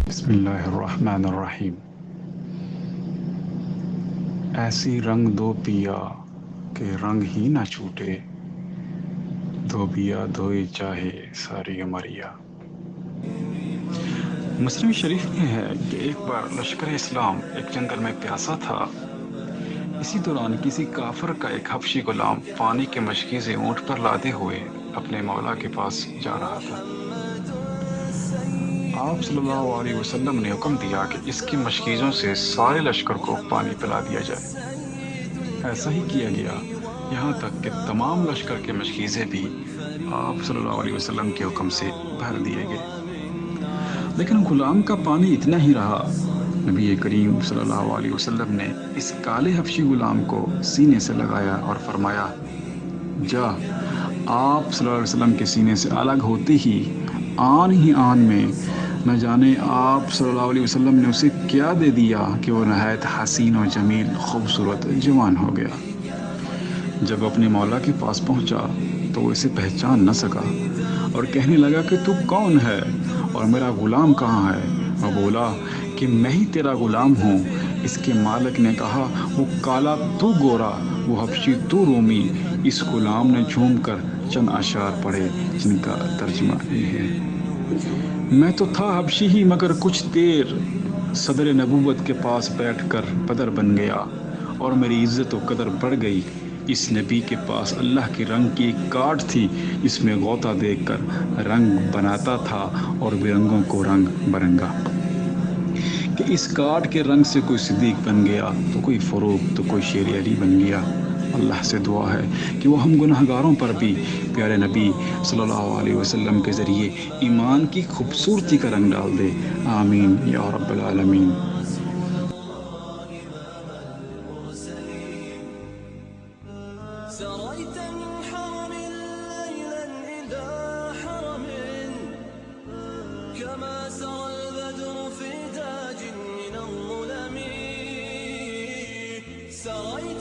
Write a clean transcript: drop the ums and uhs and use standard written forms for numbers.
بسم اللہ الرحمن الرحیم۔ ایسی رنگ دو پیا کہ رنگ ہی نہ چھوٹے، دھوبیا دھوئی چاہے ساری عمریا۔ مسلم شریف میں ہے کہ ایک بار لشکر اسلام ایک جنگل میں پیاسا تھا۔ اسی دوران کسی کافر کا ایک حبشی غلام پانی کے مشکیزیں اونٹ پر لادے ہوئے اپنے مولا کے پاس جا رہا تھا۔ آپ صلی اللہ علیہ وسلم نے حکم دیا کہ اس کی مشکیزوں سے سارے لشکر کو پانی پلا دیا جائے۔ ایسا ہی کیا گیا، یہاں تک کہ تمام لشکر کے مشکیزیں بھی آپ صلی اللہ علیہ وسلم کے حکم سے بھر دیے گئے۔ لیکن غلام کا پانی اتنا ہی رہا۔ نبی کریم صلی اللہ علیہ وسلم نے اس کالے حبشی غلام کو سینے سے لگایا اور فرمایا، جا۔ آپ صلی اللہ علیہ وسلم کے سینے سے الگ ہوتے ہی آن میں نہ جانے آپ صلی اللہ علیہ وسلم نے اسے کیا دے دیا کہ وہ نہایت حسین و جمیل خوبصورت جوان ہو گیا۔ جب اپنے مولا کے پاس پہنچا تو وہ اسے پہچان نہ سکا اور کہنے لگا کہ تو کون ہے اور میرا غلام کہاں ہے؟ وہ بولا کہ میں ہی تیرا غلام ہوں۔ اس کے مالک نے کہا، وہ کالا تو گورا، وہ حبشی تو رومی۔ اس غلام نے جھوم کر چند اشعار پڑھے جن کا ترجمہ یہ ہے، میں تو تھا حبشی ہی مگر کچھ دیر، صدر نبوت کے پاس بیٹھ کر بدر بن گیا اور میری عزت و قدر بڑھ گئی۔ اس نبی کے پاس اللہ کے رنگ کی ایک کارڈ تھی جس میں غوطہ دے کر رنگ بناتا تھا اور برنگوں کو رنگ برنگا، کہ اس کارڈ کے رنگ سے کوئی صدیق بن گیا تو کوئی فاروق تو کوئی شیر علی بن گیا۔ اللہ سے دعا ہے کہ وہ ہم گناہ گاروں پر بھی پیارے نبی صلی اللہ علیہ وسلم کے ذریعے ایمان کی خوبصورتی کا رنگ ڈال دے، آمین یا رب العالمین۔ سريت من حرم ليلا إلى حرم، كما سرى البدر في تاج من الظلم. سريت